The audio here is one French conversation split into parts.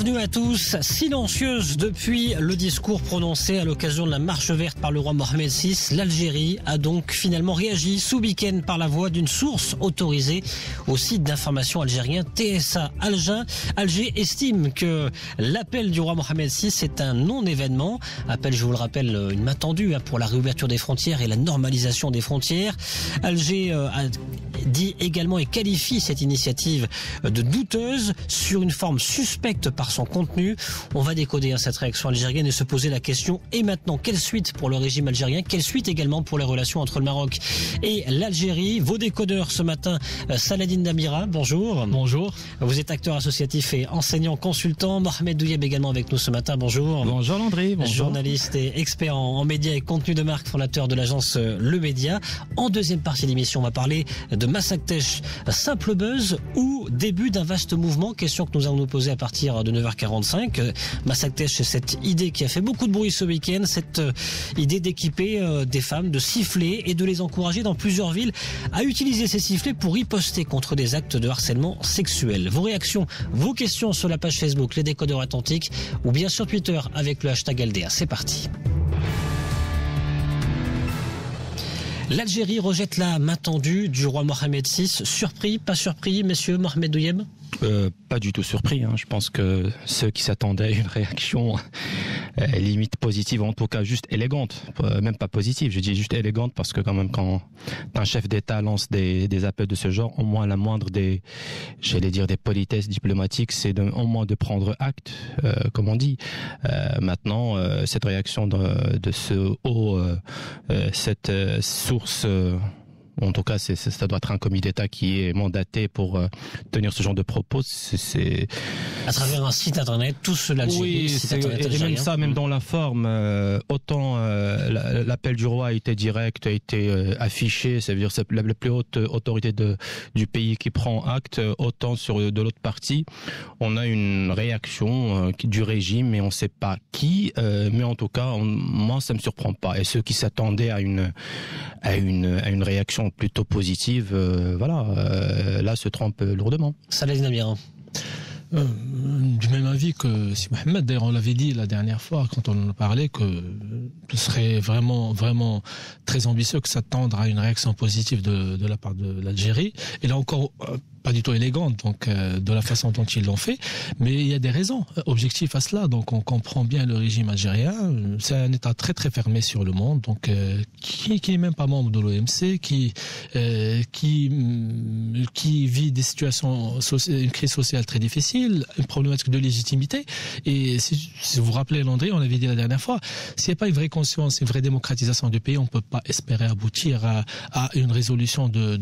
Bienvenue à tous. Silencieuse depuis le discours prononcé à l'occasion de la marche verte par le roi Mohamed VI, l'Algérie a donc finalement réagi ce week-end par la voix d'une source autorisée au site d'information algérien TSA. Alger estime que l'appel du roi Mohamed VI est un non-événement. Appel, je vous le rappelle, inattendu pour la réouverture des frontières et la normalisation des frontières. Alger a dit également et qualifie cette initiative de douteuse sur une forme suspecte par son contenu. On va décoder cette réaction algérienne et se poser la question, et maintenant, quelle suite pour le régime algérien? Quelle suite également pour les relations entre le Maroc et l'Algérie? Vos décodeurs ce matin, Saladin Damira, bonjour. Bonjour. Vous êtes acteur associatif et enseignant consultant. Mohamed Douyeb également avec nous ce matin, bonjour. Bonjour Landry, bonjour. Journaliste et expert en médias et contenu de marque, fondateur de l'agence Le Média. En deuxième partie de l'émission, on va parler de Massaktech, simple buzz ou début d'un vaste mouvement? Question que nous allons nous poser à partir de 9h45. Massaktech, c'est cette idée qui a fait beaucoup de bruit ce week-end, cette idée d'équiper des femmes de sifflets et de les encourager dans plusieurs villes à utiliser ces sifflets pour riposter contre des actes de harcèlement sexuel. Vos réactions, vos questions sur la page Facebook Les Décodeurs Atlantiques ou bien sur Twitter avec le hashtag LDA. C'est parti. L'Algérie rejette la main tendue du roi Mohamed VI. Surpris, pas surpris, messieurs? Mohamed Douyeb? Pas du tout surpris. Je pense que ceux qui s'attendaient à une réaction limite positive, en tout cas juste élégante, même pas positive, je dis juste élégante, parce que quand même quand un chef d'État lance des appels de ce genre, au moins la moindre des politesses diplomatiques, c'est au moins de prendre acte, comme on dit. Maintenant, cette réaction de ce haut, cette source... En tout cas, ça doit être un comité d'État qui est mandaté pour tenir ce genre de propos. C'est à travers un site internet, tout cela. Oui, et même ça, même dans la forme, autant l'appel du roi a été direct, a été affiché, ça veut dire c'est la plus haute autorité du pays qui prend acte, autant de l'autre partie, on a une réaction du régime, mais on ne sait pas qui, mais en tout cas, moi ça me surprend pas. Et ceux qui s'attendaient à une réaction plutôt positive, là se trompe lourdement. Saladin Damira. Du même avis que si Mohamed, d'ailleurs on l'avait dit la dernière fois quand on en parlait, que ce serait vraiment très ambitieux que s'attendre à une réaction positive de la part de l'Algérie. Et là encore, pas du tout élégante, donc de la façon dont ils l'ont fait, mais il y a des raisons objectives à cela. Donc on comprend bien le régime algérien, c'est un État très très fermé sur le monde, donc qui est même pas membre de l'OMC, qui vit des situations une crise sociale très difficile, une problématique de légitimité. Et si vous vous rappelez, Landry, on avait dit la dernière fois, s'il n'y a pas une vraie conscience, une vraie démocratisation du pays, on peut pas espérer aboutir à une résolution de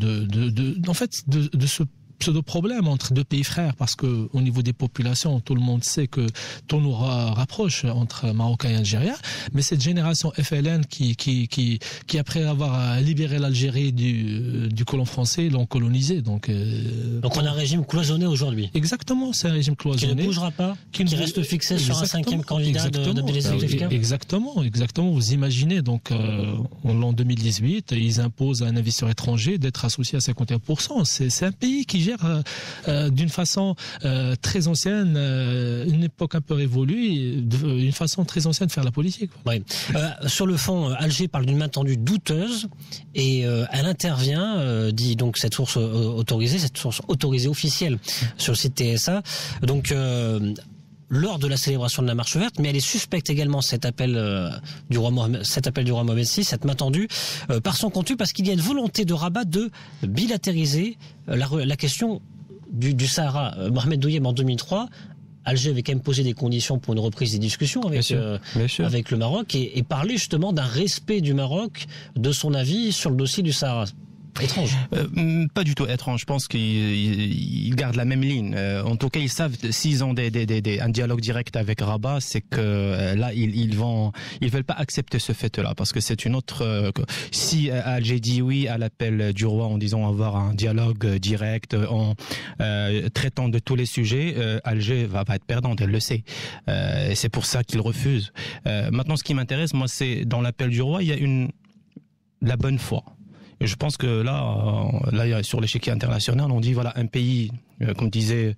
ce pseudo-problème entre deux pays frères, parce que au niveau des populations, tout le monde sait que tout nous rapproche entre Marocains et Algériens, mais cette génération FLN qui après avoir libéré l'Algérie du colon français, l'ont colonisé. Donc on a un régime cloisonné aujourd'hui. Exactement, c'est un régime cloisonné. Qui ne bougera pas, qui reste fixé sur un cinquième candidat de l'exécutif. Exactement. Vous imaginez, donc en l'an 2018, ils imposent à un investisseur étranger d'être associé à 51%. C'est un pays qui gère d'une façon très ancienne, une époque un peu révolue, une façon très ancienne de faire la politique. Oui. Sur le fond, Alger parle d'une main tendue douteuse et elle intervient, dit donc cette source autorisée officielle sur le site TSA. Donc lors de la célébration de la marche verte, mais elle est suspecte également, cet appel du roi Mohamed VI, cette main tendue, par son contenu, parce qu'il y a une volonté de Rabat de bilatériser la question du Sahara. Mohamed Douyeb, en 2003, Alger avait quand même posé des conditions pour une reprise des discussions avec le Maroc et parler justement d'un respect du Maroc de son avis sur le dossier du Sahara. Étrange. Pas du tout étrange. Je pense qu'ils gardent la même ligne. En tout cas, ils savent, s'ils ont un dialogue direct avec Rabat, c'est que là, ils veulent pas accepter ce fait-là, parce que c'est une autre. Si Alger dit oui à l'appel du roi en disant avoir un dialogue direct, en traitant de tous les sujets, Alger va pas être perdante, elle le sait. C'est pour ça qu'ils refusent. Maintenant, ce qui m'intéresse, moi, c'est dans l'appel du roi, il y a la bonne foi. Et je pense que là, sur l'échiquier international, on dit voilà, un pays, comme disait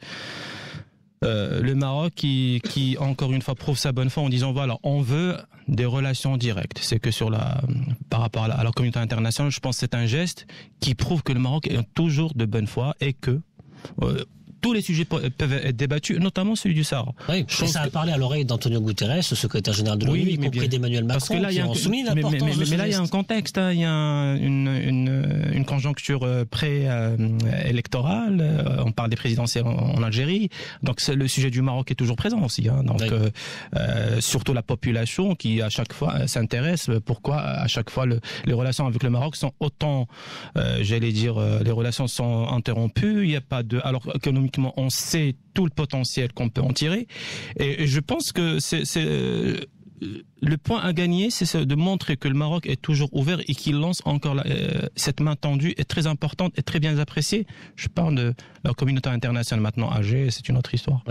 le Maroc qui encore une fois prouve sa bonne foi en disant voilà, on veut des relations directes. C'est que par rapport à la communauté internationale, je pense que c'est un geste qui prouve que le Maroc est toujours de bonne foi et que tous les sujets peuvent être débattus, notamment celui du Sahara. Oui, ça a parlé à l'oreille d'Antonio Guterres, le secrétaire général de l'ONU, y compris d'Emmanuel Macron, mais là, il y a un contexte, il y a une conjoncture pré-électorale, on parle des présidentielles en Algérie, donc le sujet du Maroc est toujours présent aussi. Donc surtout la population qui à chaque fois s'intéresse, pourquoi à chaque fois les relations avec le Maroc sont autant, les relations sont interrompues, il n'y a pas de... Alors économiquement, on sait tout le potentiel qu'on peut en tirer. Et je pense que le point à gagner, c'est de montrer que le Maroc est toujours ouvert et qu'il lance encore cette main tendue est très importante et très bien appréciée. Je parle de la communauté internationale maintenant. Alger, c'est une autre histoire.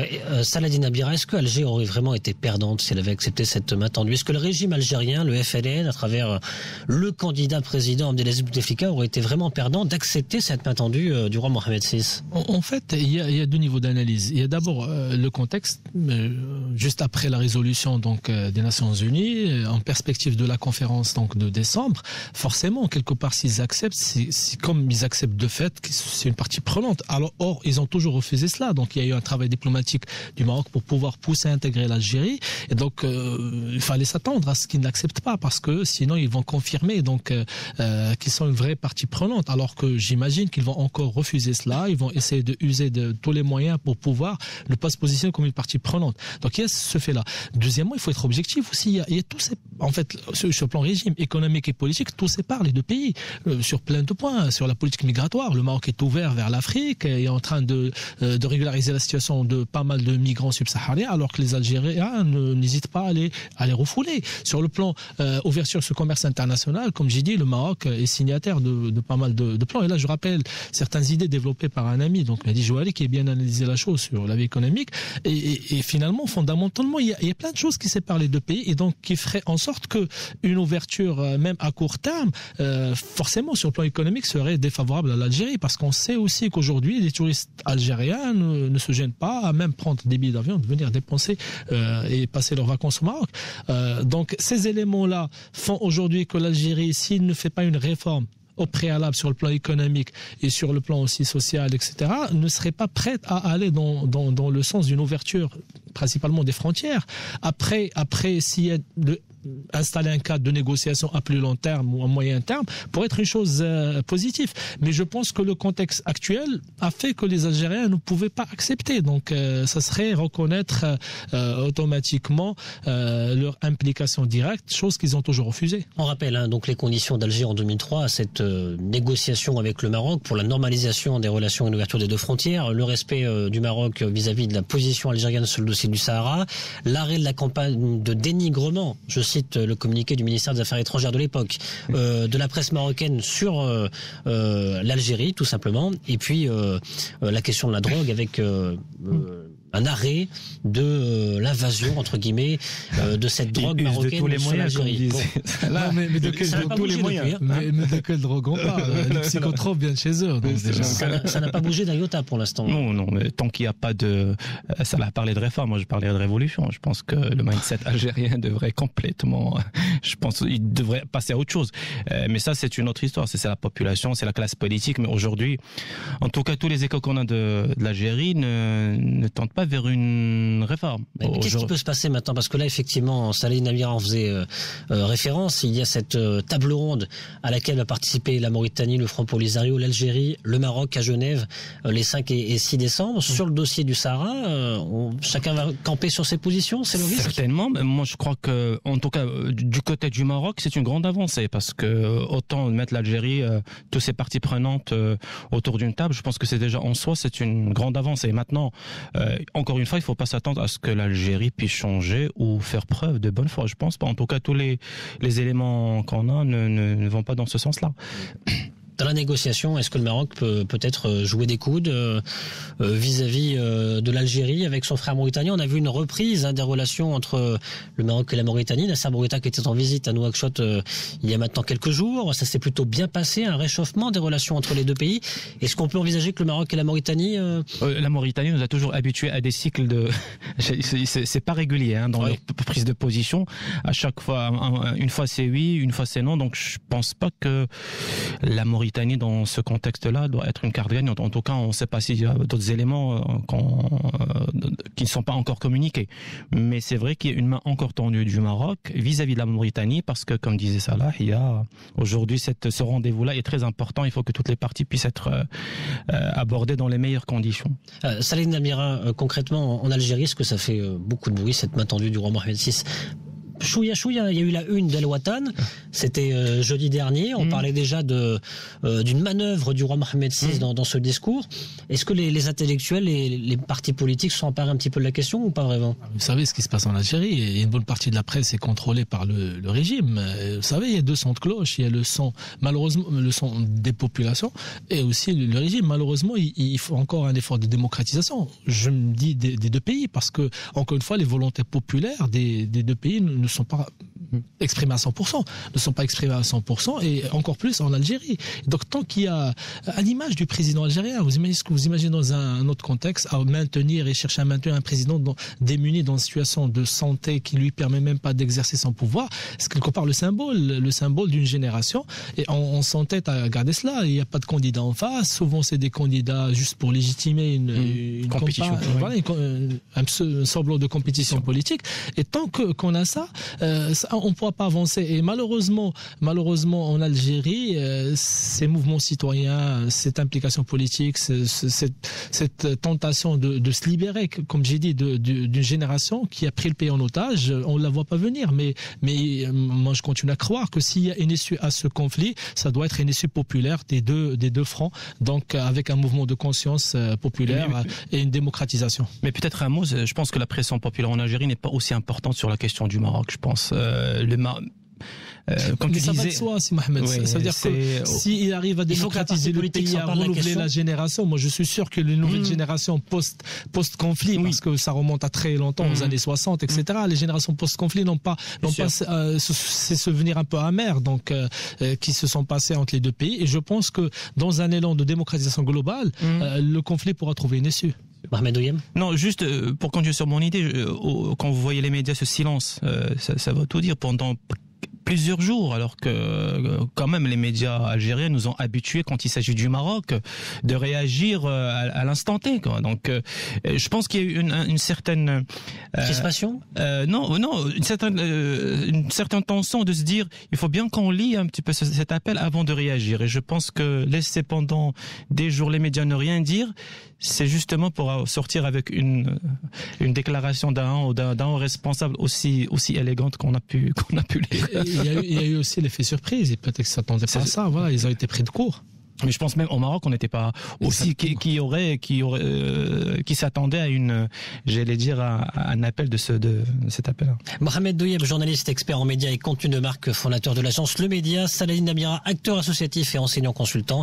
Saladin Abira, est-ce que Alger aurait vraiment été perdante si elle avait accepté cette main tendue? Est-ce que le régime algérien, le FLN, à travers le candidat président Abdelaziz Bouteflika, aurait été vraiment perdant d'accepter cette main tendue du roi Mohamed VI? En fait, il y a deux niveaux d'analyse. Il y a d'abord le contexte, juste après la résolution des Nations Unies, en perspective de la conférence de décembre, forcément, quelque part, s'ils acceptent, c'est comme ils acceptent de fait que c'est une partie prenante. Or, ils ont toujours refusé cela. Donc, il y a eu un travail diplomatique du Maroc pour pouvoir pousser à intégrer l'Algérie. Et donc, il fallait s'attendre à ce qu'ils n'acceptent pas, parce que sinon, ils vont confirmer qu'ils sont une vraie partie prenante. Alors que j'imagine qu'ils vont encore refuser cela. Ils vont essayer de user de tous les moyens pour pouvoir ne pas se positionner comme une partie prenante. Donc, il y a ce fait-là. Deuxièmement, il faut être objectif aussi. Il y a tous ces, en fait, sur le plan régime économique et politique, tout sépare les deux pays sur plein de points. Sur la politique migratoire, le Maroc est ouvert vers l'Afrique et est en train de régulariser la situation de pas mal de migrants subsahariens, alors que les Algériens n'hésitent pas à les refouler. Sur le plan ouverture sur le commerce international, comme j'ai dit, le Maroc est signataire de pas mal de plans. Et là, je rappelle certaines idées développées par un ami, donc Mehdi Jouari, qui a bien analysé la chose sur la vie économique. Et finalement, fondamentalement, il y a plein de choses qui séparent les deux pays et donc qui ferait en sorte que une ouverture, même à court terme, forcément sur le plan économique serait défavorable à l'Algérie, parce qu'on sait aussi qu'aujourd'hui les touristes algériens ne se gênent pas à même prendre des billets d'avion, de venir dépenser et passer leurs vacances au Maroc. Donc ces éléments-là font aujourd'hui que l'Algérie, s'il ne fait pas une réforme au préalable sur le plan économique et sur le plan aussi social, etc., ne serait pas prête à aller dans le sens d'une ouverture principalement des frontières. Après s'il y a installer un cadre de négociation à plus long terme ou à moyen terme pour être une chose positive. Mais je pense que le contexte actuel a fait que les Algériens ne pouvaient pas accepter. Donc ça serait reconnaître automatiquement leur implication directe, chose qu'ils ont toujours refusée. On rappelle donc les conditions d'Alger en 2003 à cette négociation avec le Maroc pour la normalisation des relations et l'ouverture des deux frontières, le respect du Maroc vis-à-vis de la position algérienne sur le dossier du Sahara, l'arrêt de la campagne de dénigrement, je cite le communiqué du ministère des Affaires étrangères de l'époque, de la presse marocaine sur l'Algérie, tout simplement, et puis la question de la drogue avec un arrêt de l'invasion, entre guillemets, de cette drogue marocaine sur l'Algérie. Mais de quelle drogue on parle? Les psychotropes viennent chez eux. Donc déjà. Ça n'a pas bougé d'un iota pour l'instant. Non, mais tant qu'il n'y a pas de... Ça a parlé de réforme, moi je parlais de révolution. Je pense que le mindset algérien devrait complètement... Je pense qu'il devrait passer à autre chose. Mais ça, c'est une autre histoire. C'est la population, c'est la classe politique. Mais aujourd'hui, en tout cas, tous les échos qu'on a de l'Algérie ne tentent pas vers une réforme. Qu'est-ce qui peut se passer maintenant? Parce que là, effectivement, Saladin Abira en faisait référence. Il y a cette table ronde à laquelle va participer la Mauritanie, le Front Polisario, l'Algérie, le Maroc à Genève les 5 et 6 décembre. Sur le dossier du Sahara, chacun va camper sur ses positions, c'est le risque? Certainement. Mais moi, je crois que, en tout cas, du côté du Maroc, c'est une grande avancée parce que autant mettre l'Algérie, toutes ces parties prenantes autour d'une table, je pense que c'est déjà en soi, c'est une grande avancée. Maintenant, encore une fois, il ne faut pas s'attendre à ce que l'Algérie puisse changer ou faire preuve de bonne foi. Je pense pas. En tout cas, tous les éléments qu'on a ne vont pas dans ce sens-là. Dans la négociation, est-ce que le Maroc peut peut-être jouer des coudes vis-à-vis de l'Algérie avec son frère mauritanien? On a vu une reprise des relations entre le Maroc et la Mauritanie. Nasser Bourita qui était en visite à Nouakchott il y a maintenant quelques jours. Ça s'est plutôt bien passé, un réchauffement des relations entre les deux pays. Est-ce qu'on peut envisager que le Maroc et la Mauritanie... La Mauritanie nous a toujours habitués à des cycles de... c'est pas régulier dans leur prise de position. À chaque fois, une fois c'est oui, une fois c'est non. Donc je pense pas que la Mauritanie dans ce contexte-là doit être une carte gagnante. En tout cas, on ne sait pas s'il y a d'autres éléments qui ne sont pas encore communiqués. Mais c'est vrai qu'il y a une main encore tendue du Maroc vis-à-vis de la Mauritanie parce que, comme disait Salah, il y a aujourd'hui ce rendez-vous-là est très important. Il faut que toutes les parties puissent être abordées dans les meilleures conditions. Salah Namira, concrètement, en Algérie, est-ce que ça fait beaucoup de bruit, cette main tendue du roi Mohamed VI? Chouïa, il y a eu la une d'Al Watan, c'était jeudi dernier, on parlait déjà d'une manœuvre du roi Mohamed VI dans ce discours. Est-ce que les intellectuels, les partis politiques se sont emparés un petit peu de la question ou pas vraiment? Vous savez ce qui se passe en Algérie, et une bonne partie de la presse est contrôlée par le régime. Vous savez, il y a deux sons de cloche, il y a le son, malheureusement, le son des populations et aussi le régime. Malheureusement, il faut encore un effort de démocratisation. Je me dis des deux pays parce que, encore une fois, les volontés populaires des deux pays ne sont pas exprimées à 100%, et encore plus en Algérie. Donc tant qu'il y a, à l'image du président algérien, vous imaginez dans un autre contexte, à maintenir et chercher à maintenir un président démuni dans une situation de santé qui lui permet même pas d'exercer son pouvoir, c'est quelque part le symbole d'une génération, et on s'entête à garder cela. Il n'y a pas de candidat en face, souvent c'est des candidats juste pour légitimer une compétition, un semblant de compétition politique, et tant qu'on a ça, on ne pourra pas avancer. Et malheureusement en Algérie, ces mouvements citoyens, cette implication politique, cette tentation de se libérer, comme j'ai dit, d'une génération qui a pris le pays en otage, on ne la voit pas venir. Mais moi, je continue à croire que s'il y a une issue à ce conflit, ça doit être une issue populaire des deux fronts, donc avec un mouvement de conscience populaire et une démocratisation. Mais peut-être un mot, je pense que la pression populaire en Algérie n'est pas aussi importante sur la question du Maroc, je pense. Comme tu disais, va de soi, si Mohamed. Oui, ça veut dire que s'il arrive à démocratiser le pays, à renouveler la génération, moi je suis sûr que les nouvelles générations post-conflit, parce que ça remonte à très longtemps, aux années 60, etc., les générations post-conflit n'ont pas ces souvenirs un peu amers, donc qui se sont passés entre les deux pays. Et je pense que dans un élan de démocratisation globale, le conflit pourra trouver une issue. Mohamed Ouyem. Non, juste pour continuer sur mon idée, quand vous voyez les médias, ce silence, ça veut tout dire pendant plusieurs jours, alors que quand même les médias algériens nous ont habitués, quand il s'agit du Maroc, de réagir à l'instant T, quoi. Donc je pense qu'il y a eu une certaine crispation. Non, une certaine tension de se dire il faut bien qu'on lit un petit peu cet appel avant de réagir. Et je pense que laisser pendant des jours les médias ne rien dire, c'est justement pour sortir avec une déclaration d'un responsable aussi élégante qu'on a pu lire. Il y a eu aussi l'effet surprise, et peut-être qu'ils s'attendaient pas à ça. Voilà, ils ont été pris de court. Mais je pense même au Maroc, on n'était pas aussi qui s'attendait à un appel de cet appel. Mohamed Douyeb, journaliste expert en médias et contenu de marque, fondateur de l'agence Le Média. Salah Namira, acteur associatif et enseignant consultant.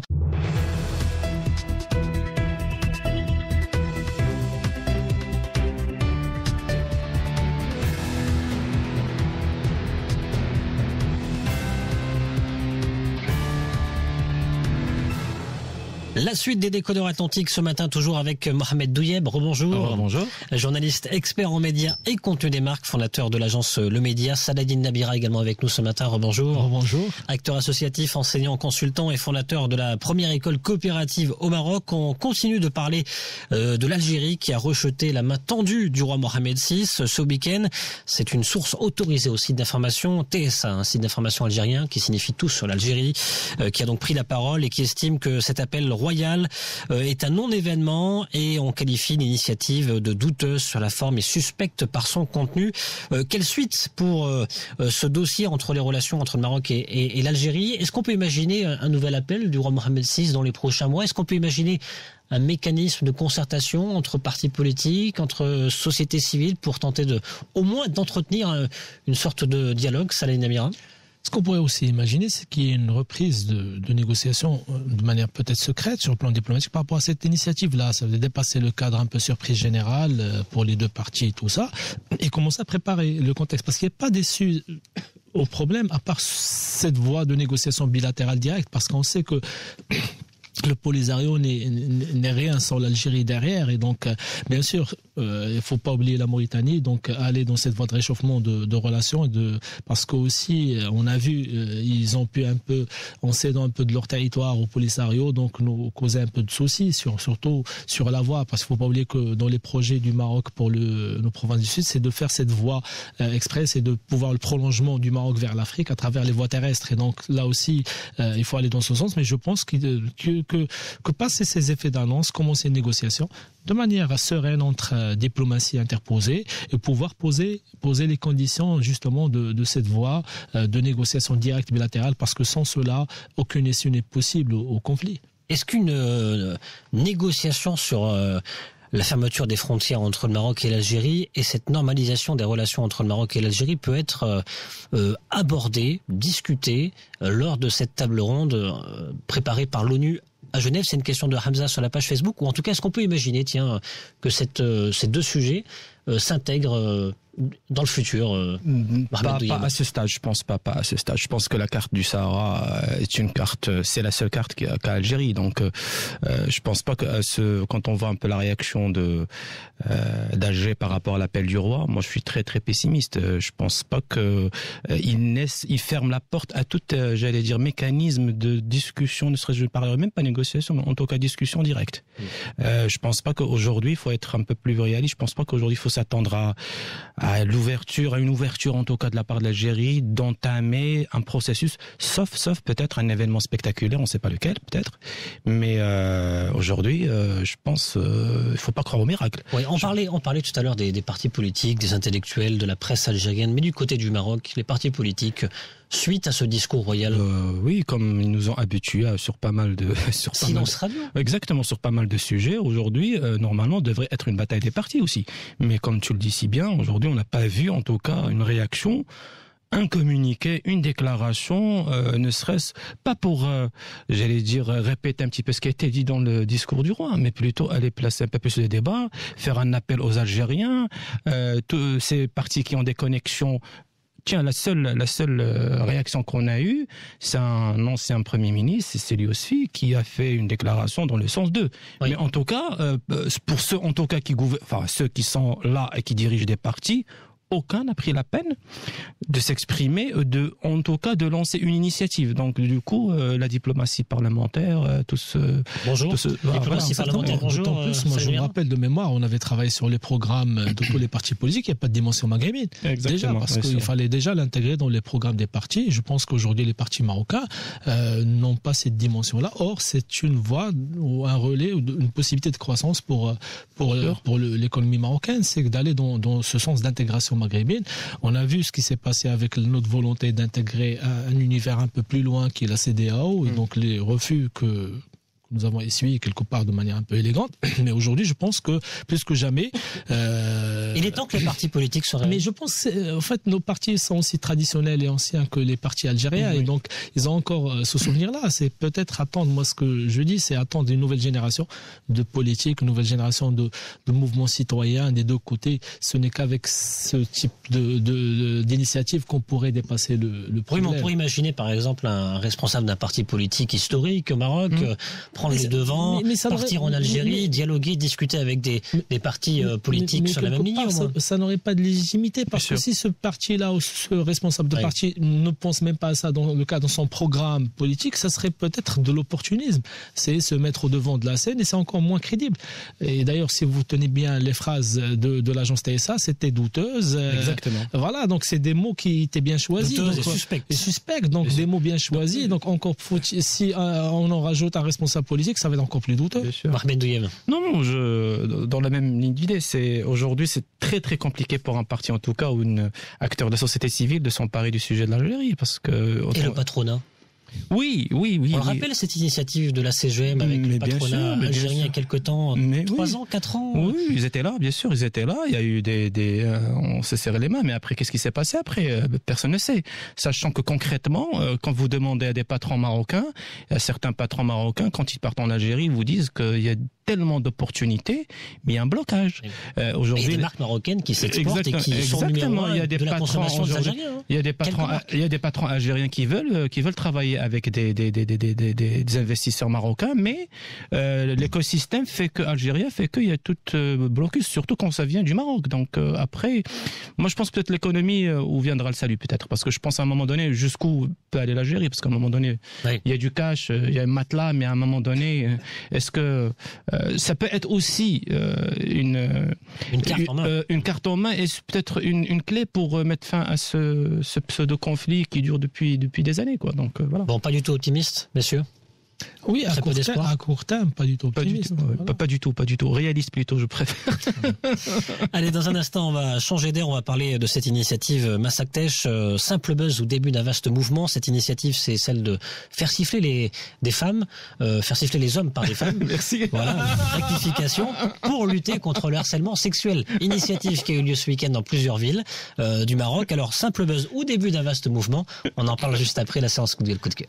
La suite des décodeurs atlantiques ce matin, toujours avec Mohamed Douyeb. Rebonjour. Bonjour. Journaliste expert en médias et contenu des marques, fondateur de l'agence Le Média. Salah Namira également avec nous ce matin. Rebonjour. Bonjour. Acteur associatif, enseignant, consultant et fondateur de la première école coopérative au Maroc. On continue de parler de l'Algérie qui a rejeté la main tendue du roi Mohamed VI ce week-end. C'est une source autorisée au site d'information TSA, un site d'information algérien qui signifie tout sur l'Algérie, qui a donc pris la parole et qui estime que cet appel royal est un non-événement, et on qualifie l'initiative de douteuse sur la forme et suspecte par son contenu. Quelle suite pour ce dossier entre les relations entre le Maroc et l'Algérie? Est-ce qu'on peut imaginer un nouvel appel du roi Mohamed VI dans les prochains mois? Est-ce qu'on peut imaginer un mécanisme de concertation entre partis politiques, entre sociétés civiles, pour tenter au moins d'entretenir une sorte de dialogue? Salah Namira. Ce qu'on pourrait aussi imaginer, c'est qu'il y ait une reprise de négociations de manière peut-être secrète sur le plan diplomatique par rapport à cette initiative-là. Ça veut dépasser le cadre un peu surprise générale pour les deux parties et tout ça, et commencer à préparer le contexte. Parce qu'il n'y a pas d'issue au problème, à part cette voie de négociation bilatérale directe, parce qu'on sait que le Polisario n'est rien sans l'Algérie derrière, et donc bien sûr il faut pas oublier la Mauritanie, donc aller dans cette voie de réchauffement de relations, parce que aussi on a vu ils ont pu un peu, en cédant un peu de leur territoire au Polisario, donc nous causer un peu de soucis surtout sur la voie, parce qu'il faut pas oublier que dans les projets du Maroc pour nos provinces du Sud, c'est de faire cette voie express et de pouvoir le prolongement du Maroc vers l'Afrique à travers les voies terrestres, et donc là aussi il faut aller dans ce sens. Mais je pense que passer ces effets d'annonce, commencer une négociation de manière sereine entre diplomatie interposée et pouvoir poser les conditions justement de cette voie de négociation directe bilatérale, parce que sans cela, aucune issue n'est possible au conflit. Est-ce qu'une négociation sur la fermeture des frontières entre le Maroc et l'Algérie et cette normalisation des relations entre le Maroc et l'Algérie peut être abordée, discutée lors de cette table ronde préparée par l'ONU à Genève? C'est une question de Hamza sur la page Facebook, ou en tout cas, est-ce qu'on peut imaginer, que ces deux sujets s'intègrent dans le futur? Pas à ce stade, je pense pas à ce stade. Je pense que la carte du Sahara est une carte, c'est la seule carte qu'a Algérie. Donc, je pense pas que quand on voit un peu la réaction d'Alger par rapport à l'appel du roi, moi je suis très très pessimiste. Je pense pas que il ferme la porte à tout, j'allais dire, mécanisme de discussion, ne serait-ce, je ne parlerai même pas négociation, mais en tout cas discussion directe. Je pense pas qu'aujourd'hui il faut être un peu plus réaliste. Je pense pas qu'aujourd'hui il faut s'attendre à une ouverture en tout cas de la part de l'Algérie d'entamer un processus, sauf peut-être un événement spectaculaire, on ne sait pas lequel peut-être, mais aujourd'hui je pense il faut pas croire au miracle. Oui, on parlait tout à l'heure des partis politiques, des intellectuels, de la presse algérienne, mais du côté du Maroc, les partis politiques, suite à ce discours royal, oui, comme ils nous ont habitués sur pas mal de silence radio. Exactement, sur pas mal de sujets. Aujourd'hui, normalement, devrait être une bataille des partis aussi. Mais comme tu le dis si bien, aujourd'hui, on n'a pas vu, en tout cas, une réaction, un communiqué, une déclaration, ne serait-ce pas pour, j'allais dire, répéter un petit peu ce qui a été dit dans le discours du roi, mais plutôt aller placer un peu plus de débat, faire un appel aux Algériens, tous ces partis qui ont des connexions. Tiens, la seule réaction qu'on a eue, c'est un ancien Premier ministre, c'est Célie Osfi, qui a fait une déclaration dans le sens d'eux. Oui. Mais en tout cas, pour ceux en tout cas ceux qui sont là et qui dirigent des partis, aucun n'a pris la peine de s'exprimer, en tout cas de lancer une initiative. Donc du coup, la diplomatie parlementaire, bonjour. Diplomatie parlementaire, bonjour. D'autant plus, moi je me rappelle de mémoire, on avait travaillé sur les programmes de tous les partis politiques, il n'y a pas de dimension maghrébine. Déjà, parce qu'il fallait déjà l'intégrer dans les programmes des partis. Je pense qu'aujourd'hui les partis marocains n'ont pas cette dimension-là. Or, c'est une voie ou un relais ou une possibilité de croissance pour l'économie marocaine, c'est d'aller dans ce sens d'intégration maghrébine. On a vu ce qui s'est passé avec notre volonté d'intégrer un univers un peu plus loin qui est la CEDEAO, et donc les refus que nous avons essuyé quelque part de manière un peu élégante. Mais aujourd'hui, je pense que plus que jamais... il est temps que les partis politiques se réveillent. Mais je pense, en fait, nos partis sont aussi traditionnels et anciens que les partis algériens. Oui. Et donc, ils ont encore ce souvenir-là. C'est peut-être attendre, moi ce que je dis, c'est attendre une nouvelle génération de politiques, une nouvelle génération de mouvements citoyens des deux côtés. Ce n'est qu'avec ce type d'initiative qu'on pourrait dépasser le problème. Oui, mais on pourrait imaginer, par exemple, un responsable d'un parti politique historique au Maroc... prendre les devants, partir en Algérie, dialoguer, discuter avec des partis politiques sur la même ligne. Ça n'aurait pas de légitimité, parce que si ce parti-là ou ce responsable de parti ne pense même pas à ça dans son programme politique, ça serait peut-être de l'opportunisme. C'est se mettre au devant de la scène, et c'est encore moins crédible. Et d'ailleurs, si vous tenez bien les phrases de l'agence TSA, c'était douteuse. Exactement. Voilà, donc c'est des mots qui étaient bien choisis. Douteuse et suspecte. Donc des mots bien choisis. Donc encore si on en rajoute un responsable politique, ça va être encore plus douteux. Mohamed Douyev. Non, dans la même ligne d'idée, aujourd'hui c'est très très compliqué pour un parti en tout cas ou un acteur de la société civile de s'emparer du sujet de l'Algérie, parce que... Et le patronat? Oui. On le rappelle, cette initiative de la CGM avec le patronat algérien il y a quelque temps, 3 ans, 4 ans. Oui, ils étaient là, bien sûr, ils étaient là. Il y a eu on s'est serré les mains, mais après, qu'est-ce qui s'est passé après? Personne ne sait. Sachant que concrètement, quand vous demandez à des patrons marocains, à certains patrons marocains, quand ils partent en Algérie, ils vous disent qu'il y a tellement d'opportunités, mais il y a un blocage. Aujourd'hui, il y a des marques marocaines qui s'exportent et qui sont numéro 1 de la consommation des Algériens. Il y a des patrons algériens qui veulent travailler avec des investisseurs marocains, mais l'écosystème fait qu'il y a tout blocus, surtout quand ça vient du Maroc. Donc après, moi je pense peut-être l'économie où viendra le salut peut-être, parce que je pense à un moment donné jusqu'où peut aller l'Algérie, parce qu'à un moment donné, il y a du cash, il y a un matelas, mais à un moment donné, est-ce que ça peut être aussi une carte en main et peut-être une clé pour mettre fin à ce pseudo-conflit qui dure depuis des années, quoi. Donc voilà. Bon, pas du tout optimiste, messieurs. Oui, à court terme, pas du tout optimiste. Pas du tout. Réaliste plutôt, je préfère. Allez, dans un instant, on va changer d'air. On va parler de cette initiative Massactech, simple buzz au début d'un vaste mouvement. Cette initiative, c'est celle de faire siffler des femmes, faire siffler les hommes par des femmes. Merci. Voilà, rectification pour lutter contre le harcèlement sexuel. Initiative qui a eu lieu ce week-end dans plusieurs villes du Maroc. Alors, simple buzz au début d'un vaste mouvement. On en parle juste après la séance coup de cœur.